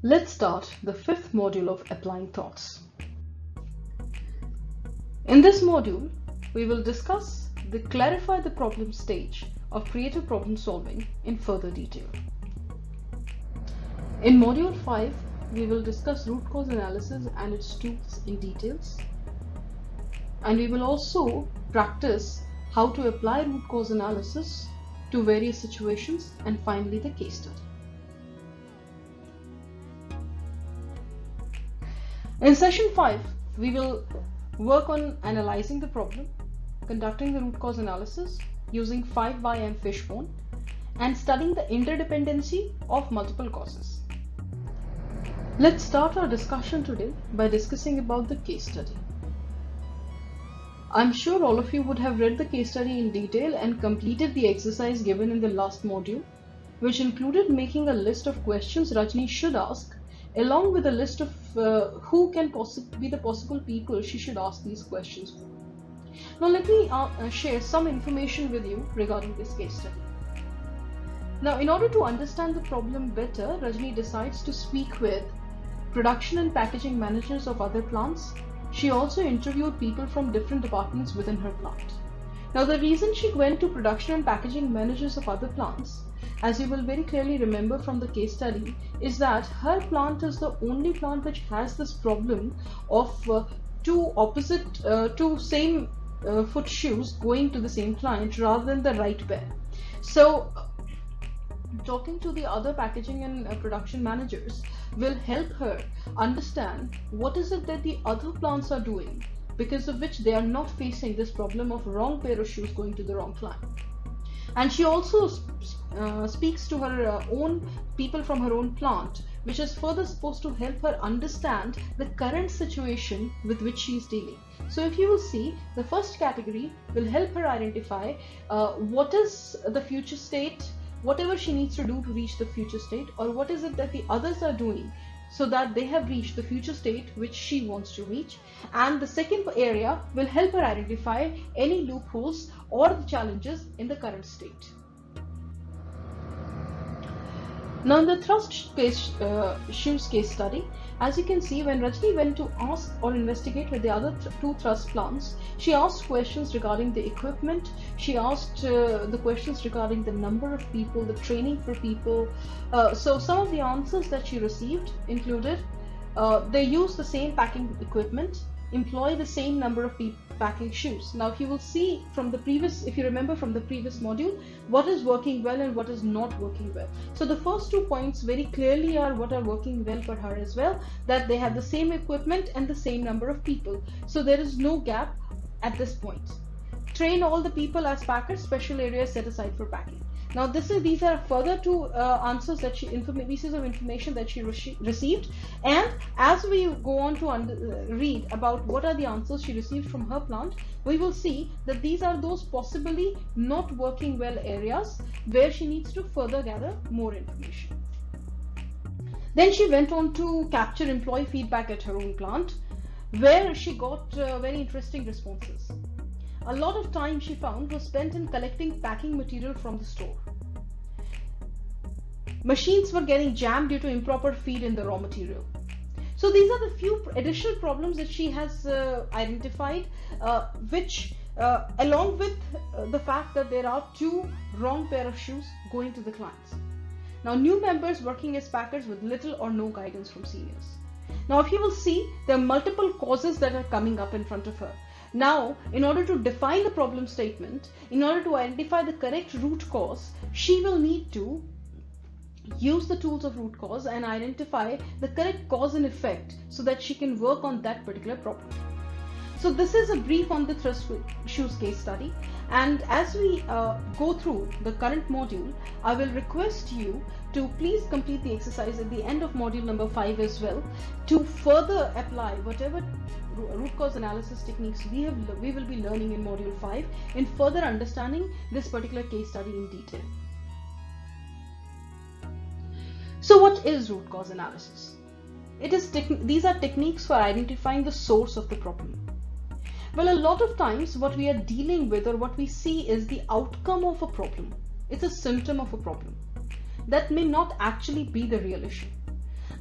Let's start the fifth module of Applying Thoughts. In this module, we will discuss the clarify the problem stage of creative problem solving in further detail. In module 5, we will discuss root cause analysis and its tools in details. And we will also practice how to apply root cause analysis to various situations and finally the case study. In session 5, we will work on analyzing the problem, conducting the root cause analysis using 5 and Fishbone, and studying the interdependency of multiple causes. Let's start our discussion today by discussing about the case study. I'm sure all of you would have read the case study in detail and completed the exercise given in the last module, which included making a list of questions Rajni should ask, along with a list of who can be the possible people she should ask these questions for. Now let me share some information with you regarding this case study. Now, in order to understand the problem better, Rajni decides to speak with production and packaging managers of other plants. She also interviewed people from different departments within her plant. Now, the reason she went to production and packaging managers of other plants, as you will very clearly remember from the case study, is that her plant is the only plant which has this problem of two same foot shoes going to the same client rather than the right pair. So talking to the other packaging and production managers will help her understand what is it that the other plants are doing because of which they are not facing this problem of wrong pair of shoes going to the wrong client. And she also speaks to her own people from her own plant, which is further supposed to help her understand the current situation with which she is dealing. So if you will see, the first category will help her identify what is the future state, whatever she needs to do to reach the future state, or what is it that the others are doing so that they have reached the future state which she wants to reach. And the second area will help her identify any loopholes or the challenges in the current state. Now, in the thrust shoes case study, as you can see, when Rajni went to ask or investigate with the other two thrust plants, she asked questions regarding the equipment, she asked the questions regarding the number of people, the training for people. So some of the answers that she received included they use the same packing equipment, employ the same number of people packing shoes. Now, if you will see from the previous, if you remember from the previous module, what is working well and what is not working well. So the first 2 points very clearly are what are working well for her as well, that they have the same equipment and the same number of people. So there is no gap at this point. Train all the people as packers, special areas set aside for packing. Now these are further two answers that pieces of information that she received, and as we go on to read about what are the answers she received from her plant, we will see that these are those possibly not working well areas where she needs to further gather more information. Then she went on to capture employee feedback at her own plant, where she got very interesting responses. A lot of time she found was spent in collecting packing material from the store. Machines were getting jammed due to improper feed in the raw material. So these are the few additional problems that she has identified, which along with the fact that there are two wrong pair of shoes going to the clients. Now, new members working as packers with little or no guidance from seniors. Now, if you will see, there are multiple causes that are coming up in front of her. Now, in order to define the problem statement, in order to identify the correct root cause, she will need to use the tools of root cause and identify the correct cause and effect so that she can work on that particular problem. So this is a brief on the thrust shoes case study, and as we go through the current module, I will request you to please complete the exercise at the end of module number 5 as well, to further apply whatever root cause analysis techniques we will be learning in module 5 in further understanding this particular case study in detail. So what is root cause analysis? These are techniques for identifying the source of the problem. Well, a lot of times what we are dealing with or what we see is the outcome of a problem. It's a symptom of a problem. That may not actually be the real issue.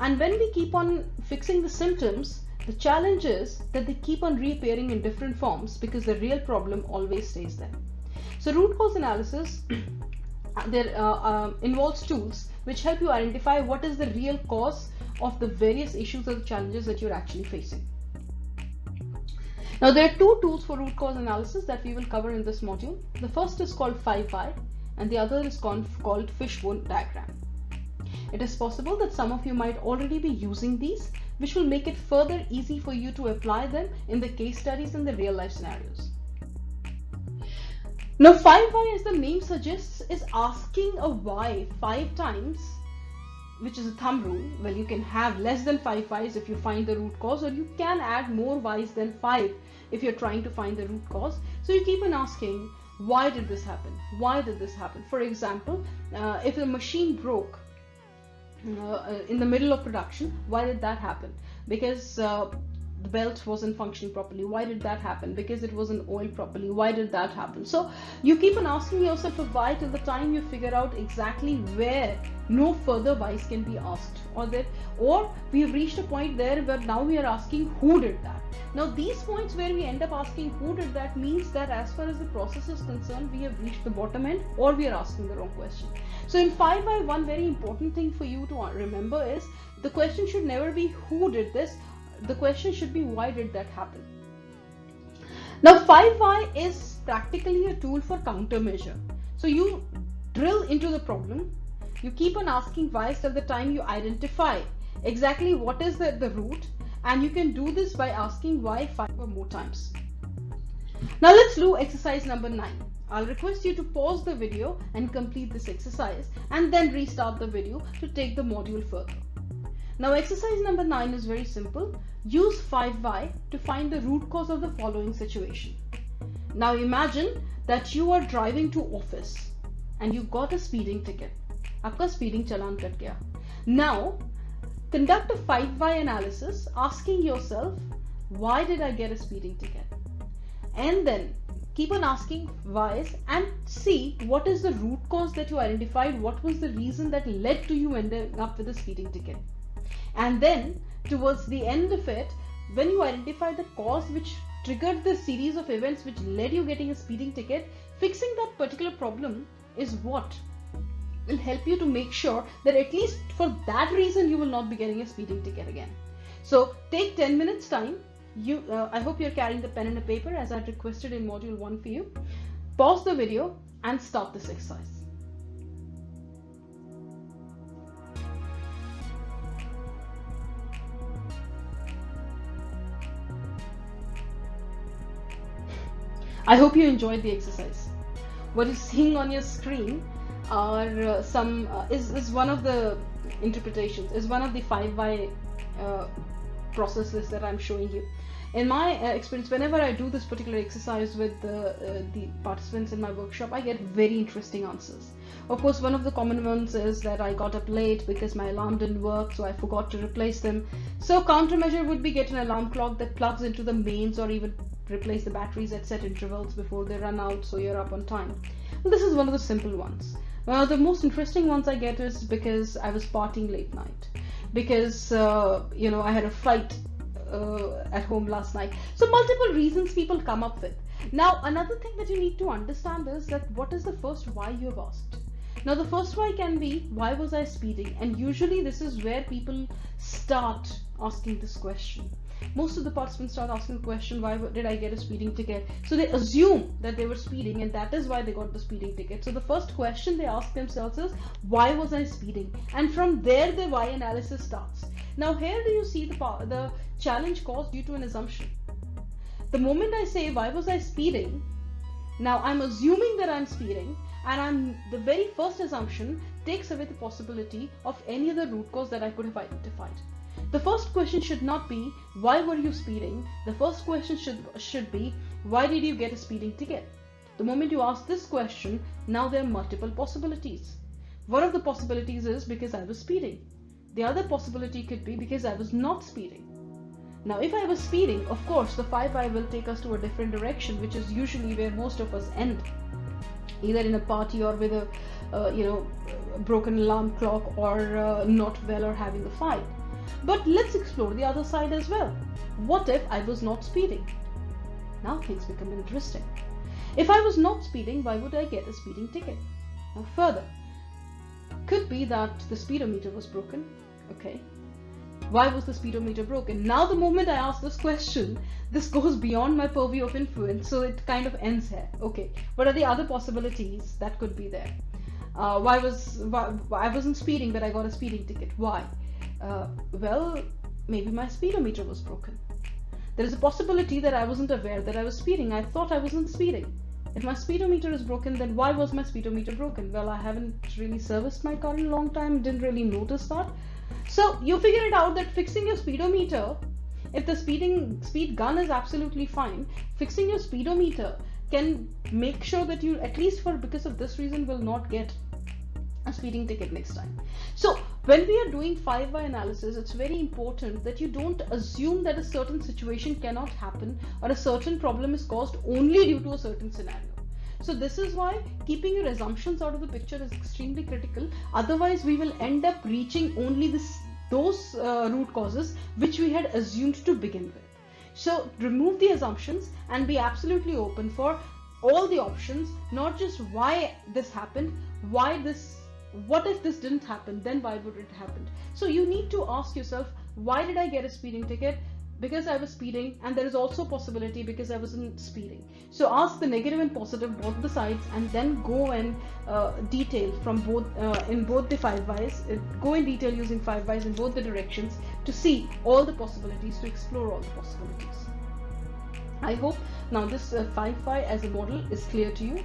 And when we keep on fixing the symptoms, the challenge is that they keep on reappearing in different forms because the real problem always stays there. So root cause analysis there involves tools which help you identify what is the real cause of the various issues or the challenges that you're actually facing. Now there are two tools for root cause analysis that we will cover in this module. The first is called 5Y and the other is called fishbone diagram. It is possible that some of you might already be using these, which will make it further easy for you to apply them in the case studies and the real life scenarios. Now 5Y, as the name suggests, is asking a why 5 times, which is a thumb rule. Well, you can have less than 5 Ys if you find the root cause, or you can add more Ys than 5 if you're trying to find the root cause. So you keep on asking, why did this happen? Why did this happen? For example, if the machine broke in the middle of production, why did that happen? Because the belt wasn't functioning properly. Why did that happen? Because it wasn't oiled properly. Why did that happen? So you keep on asking yourself a why till the time you figure out exactly where no further whys can be asked, or we have reached a point there where now we are asking who did that. Now these points where we end up asking who did that means that as far as the process is concerned, we have reached the bottom end, or we are asking the wrong question. So in 5Y, one very important thing for you to remember is the question should never be who did this. The question should be why did that happen. Now 5Y is practically a tool for countermeasure. So you drill into the problem, you keep on asking whys till the time you identify exactly what is the root, and you can do this by asking why 5 or more times. Now let's do exercise number 9. I'll request you to pause the video and complete this exercise and then restart the video to take the module further. Now exercise number 9 is very simple. Use 5Y to find the root cause of the following situation. Now imagine that you are driving to office and you got a speeding ticket. आपका speeding चालान cut गया. Now conduct a 5Y analysis asking yourself, why did I get a speeding ticket? And then keep on asking whys and see what is the root cause that you identified, what was the reason that led to you ending up with a speeding ticket. And then towards the end of it, when you identify the cause which triggered the series of events which led you getting a speeding ticket, fixing that particular problem is what will help you to make sure that at least for that reason you will not be getting a speeding ticket again. So take 10 minutes time. I hope you're carrying the pen and a paper as I requested in module 1 for you. Pause the video and start this exercise. I hope you enjoyed the exercise. What you're seeing on your screen are is one of the interpretations, is one of the 5Y process lists that I'm showing you. In my experience, whenever I do this particular exercise with the participants in my workshop, I get very interesting answers. Of course, one of the common ones is that I got up late because my alarm didn't work, so I forgot to replace them. So countermeasure would be get an alarm clock that plugs into the mains, or even replace the batteries at set intervals before they run out so you're up on time. Well, this is one of the simple ones. The most interesting ones I get is because I was partying late night, because I had a fight at home last night. So multiple reasons people come up with. Now another thing that you need to understand is that what is the first why you have asked. Now the first why can be, why was I speeding? And usually this is where people start asking this question. Most of the participants start asking the question, why did I get a speeding ticket? So they assume that they were speeding and that is why they got the speeding ticket. So the first question they ask themselves is, why was I speeding? And from there the why analysis starts. Now here do you see the challenge caused due to an assumption. The moment I say, why was I speeding? Now I'm assuming that I'm speeding, and the very first assumption takes away the possibility of any other root cause that I could have identified. The first question should not be, why were you speeding? The first question should be, why did you get a speeding ticket? The moment you ask this question, now there are multiple possibilities. One of the possibilities is because I was speeding. The other possibility could be because I was not speeding. Now if I was speeding, of course the 5Y will take us to a different direction, which is usually where most of us end. either in a party or with a broken alarm clock, or not well, or having a fight. But let's explore the other side as well. What if I was not speeding? Now things become interesting. If I was not speeding, why would I get a speeding ticket? Now further, could be that the speedometer was broken. Okay, why was the speedometer broken? Now the moment I ask this question, this goes beyond my purview of influence, so it kind of ends here. Okay, what are the other possibilities that could be there? Why I wasn't speeding, but I got a speeding ticket? Why? Well, maybe my speedometer was broken. There is a possibility that I wasn't aware that I was speeding. I thought I wasn't speeding. If my speedometer is broken, then why was my speedometer broken? Well, I haven't really serviced my car in a long time, didn't really notice that. So you figure it out that fixing your speedometer, if the speed gun is absolutely fine, fixing your speedometer can make sure that you, at least because of this reason, will not get a speeding ticket next time. So when we are doing 5 why analysis, it's very important that you don't assume that a certain situation cannot happen or a certain problem is caused only due to a certain scenario. So this is why keeping your assumptions out of the picture is extremely critical. Otherwise, we will end up reaching only those root causes which we had assumed to begin with. So remove the assumptions and be absolutely open for all the options, not just why this happened, what if this didn't happen, then why would it happen? So you need to ask yourself, why did I get a speeding ticket? Because I was speeding, and there is also a possibility because I wasn't speeding. So ask the negative and positive, both the sides, and then go and detail from both in both the 5 whys. Go in detail using 5 whys in both the directions to see all the possibilities, to explore all the possibilities. I hope now this 5 why as a model is clear to you.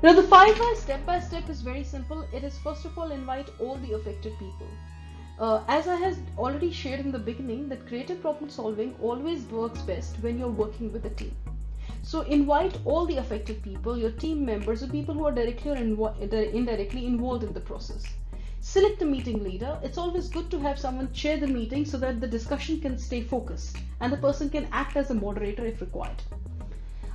Now the 5 why step by step is very simple. It is, first of all, invite all the affected people. As I have already shared in the beginning, that creative problem solving always works best when you're working with a team. So invite all the affected people, your team members, the people who are directly or indirectly involved in the process. Select a meeting leader. It's always good to have someone chair the meeting so that the discussion can stay focused and the person can act as a moderator if required.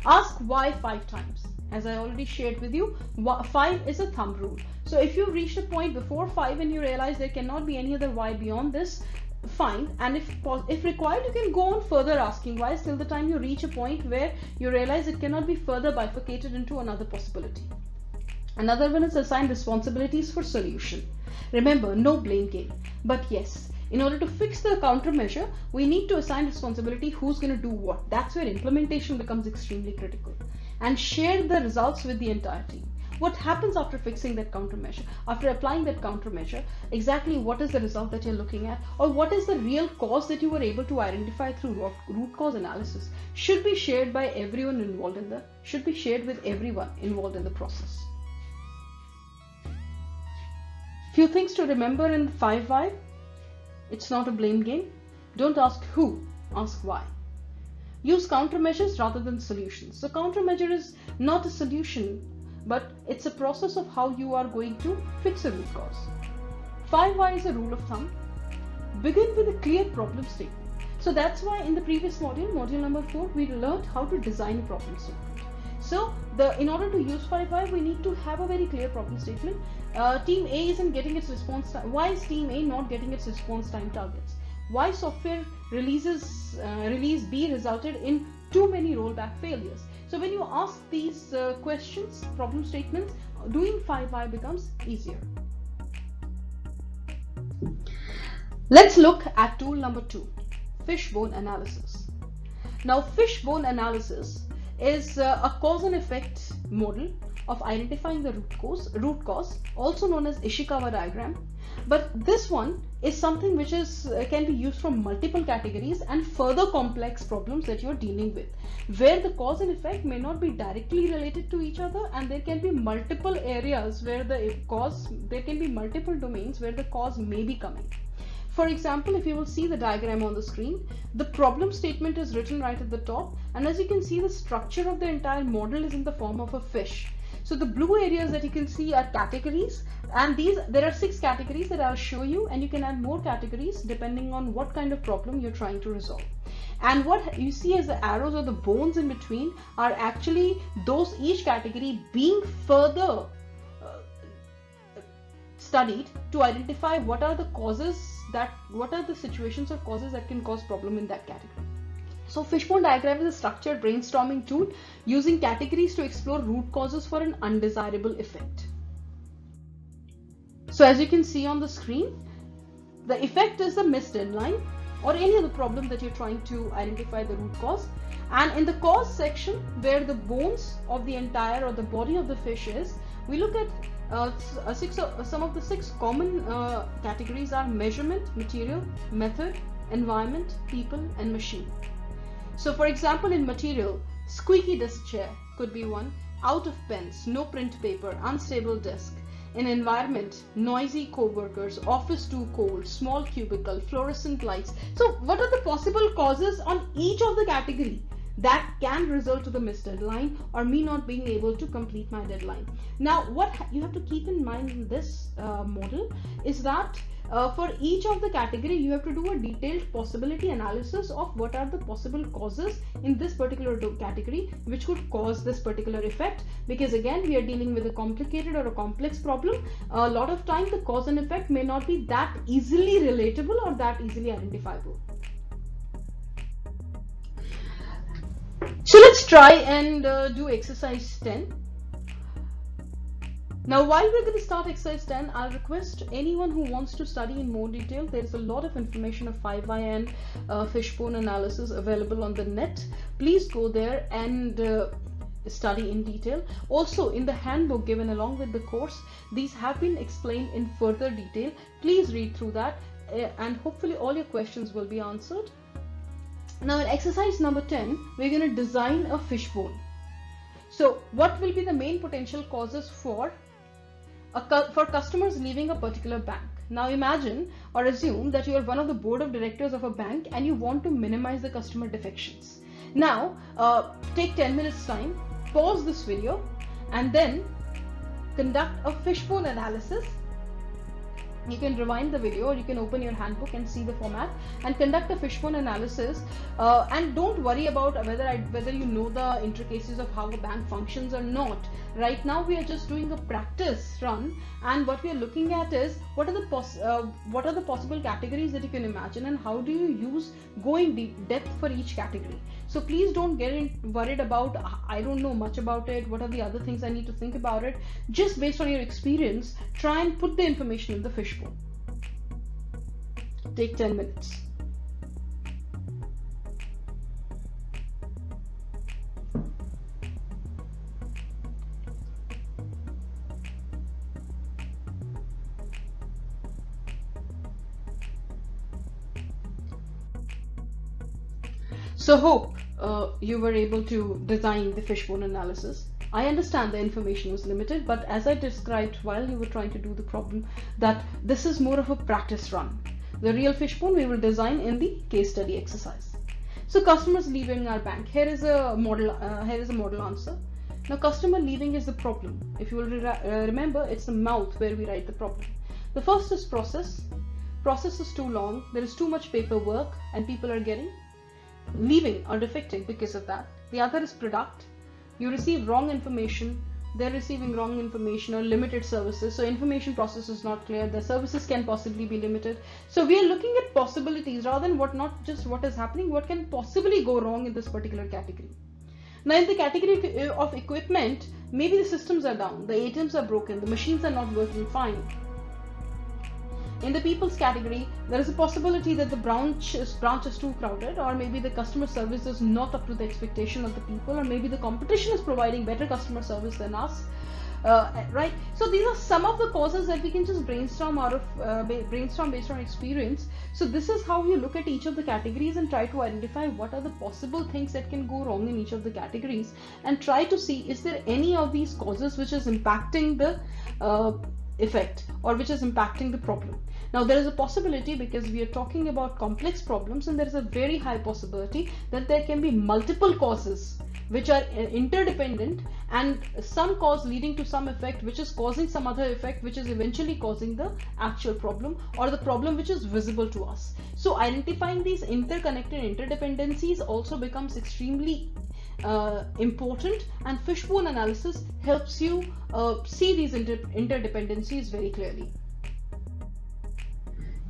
Ask why 5 times. As I already shared with you, 5 is a thumb rule. So if you reach a point before 5 and you realize there cannot be any other why beyond this, fine. And if required, you can go on further asking whys till the time you reach a point where you realize it cannot be further bifurcated into another possibility. Another one is assign responsibilities for solution. Remember, no blame game. But yes, in order to fix the countermeasure, we need to assign responsibility, who's going to do what. That's where implementation becomes extremely critical. And share the results with the entire team. What happens after fixing that countermeasure? After applying that countermeasure, exactly what is the result that you're looking at, or what is the real cause that you were able to identify through root cause analysis, should be shared by everyone involved should be shared with everyone involved in the process. Few things to remember in 5 why. It's not a blame game. Don't ask who, ask why. Use countermeasures rather than solutions. So countermeasure is not a solution, but it's a process of how you are going to fix a root cause. 5 why is a rule of thumb. Begin with a clear problem statement. So that's why in the previous module number 4, we learned how to design a problem statement. So in order to use 5 why, we need to have a very clear problem statement. Team A isn't getting its response time. Why is Team A not getting its response time targets? Why software release B resulted in too many rollback failures? So when you ask these questions, problem statements, doing 5 why becomes easier. Let's look at tool number 2, fishbone analysis. Now fishbone analysis is a cause and effect model of identifying the root cause, also known as Ishikawa diagram. But this one is something which can be used from multiple categories and further complex problems that you're dealing with, where the cause and effect may not be directly related to each other, and there can be multiple areas where there can be multiple domains where the cause may be coming. For example, if you will see the diagram on the screen, the problem statement is written right at the top, and as you can see, the structure of the entire model is in the form of a fish. So the blue areas that you can see are categories, and there are 6 categories that I'll show you, and you can add more categories depending on what kind of problem you're trying to resolve. And what you see as the arrows or the bones in between are actually those each category being further studied to identify what are the situations or causes that can cause problem in that category. So fishbone diagram is a structured brainstorming tool using categories to explore root causes for an undesirable effect. So as you can see on the screen, the effect is the missed deadline or any other problem that you're trying to identify the root cause. And in the cause section, where the bones of the entire or the body of the fish is, we look at some of the 6 common categories are measurement, material, method, environment, people, and machine. So for example, in material, squeaky desk chair could be one, out of pens, no print paper, unstable desk. In environment, noisy co-workers, office too cold, small cubicle, fluorescent lights. So what are the possible causes on each of the category that can result to the missed deadline or me not being able to complete my deadline? Now what you have to keep in mind in this model is that for each of the category you have to do a detailed possibility analysis of what are the possible causes in this particular category which could cause this particular effect, because again we are dealing with a complicated or a complex problem. A lot of time the cause and effect may not be that easily relatable or that easily identifiable. So let's try and do exercise 10. Now while we're going to start exercise 10, I'll request anyone who wants to study in more detail, there is a lot of information of 5i and fishbone analysis available on the net. Please go there and study in detail. Also in the handbook given along with the course, these have been explained in further detail. Please read through that and hopefully all your questions will be answered. Now in exercise number 10, we're going to design a fishbone. So what will be the main potential causes for customers leaving a particular bank? Now imagine or assume that you are one of the board of directors of a bank and you want to minimize the customer defections. Now take 10 minutes time, pause this video and then conduct a fishbone analysis. You can rewind the video or you can open your handbook and see the format and conduct a fishbone analysis, and don't worry about whether you know the intricacies of how a bank functions or not. Right now we are just doing a practice run, and what we are looking at is what are the possible categories that you can imagine and how do you use going depth for each category. So please don't get worried about I don't know much about it, what are the other things I need to think about it. Just based on your experience, try and put the information in the fishbone. Take 10 minutes. So hope you were able to design the fishbone analysis. I understand the information was limited, but as I described while you were trying to do the problem, that this is more of a practice run. The real fishbone we will design in the case study exercise. So customers leaving our bank. Here is a model answer. Now customer leaving is the problem. If you will remember, it's the mouth where we write the problem. The first is process. Process is too long. There is too much paperwork and people are leaving or defecting because of that. The other is product. You receive wrong information, they're receiving wrong information or limited services, so information process is not clear, the services can possibly be limited. So we are looking at possibilities rather than not just what is happening, what can possibly go wrong in this particular category. Now in the category of equipment, maybe the systems are down, the ATMs are broken, the machines are not working fine. In the people's category, there is a possibility that the branch is too crowded, or maybe the customer service is not up to the expectation of the people, or maybe the competition is providing better customer service than us. Right? So these are some of the causes that we can just brainstorm based on experience. So this is how you look at each of the categories and try to identify what are the possible things that can go wrong in each of the categories, and try to see is there any of these causes which is impacting the effect or which is impacting the problem. Now there is a possibility, because we are talking about complex problems, and there is a very high possibility that there can be multiple causes which are interdependent, and some cause leading to some effect which is causing some other effect which is eventually causing the actual problem or the problem which is visible to us. So identifying these interconnected interdependencies also becomes extremely important, and fishbone analysis helps you see these interdependencies very clearly.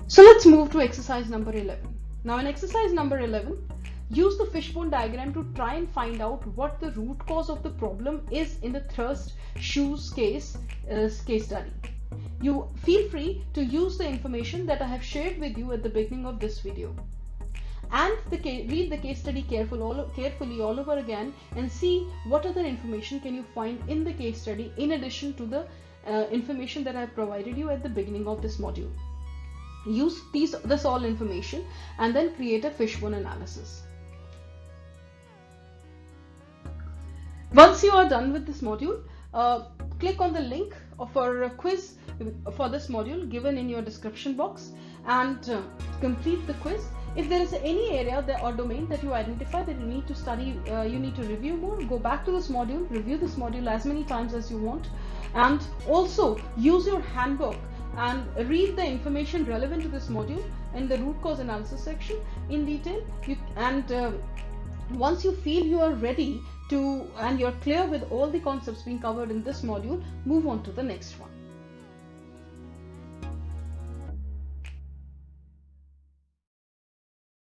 So let's move to exercise number 11. Now in exercise number 11, use the fishbone diagram to try and find out what the root cause of the problem is in the thirst shoes case study. You feel free to use the information that I have shared with you at the beginning of this video, and read the case study carefully all over again and see what other information can you find in the case study in addition to the information that I have provided you at the beginning of this module. Use this all information and then create a fishbone analysis. Once you are done with this module, click on the link for a quiz for this module given in your description box and complete the quiz. If there is any area or domain that you identify that you need to study, you need to review more, go back to this module, review this module as many times as you want, and also use your handbook and read the information relevant to this module in the root cause analysis section in detail. Once you feel you are ready to and you're clear with all the concepts being covered in this module, move on to the next one.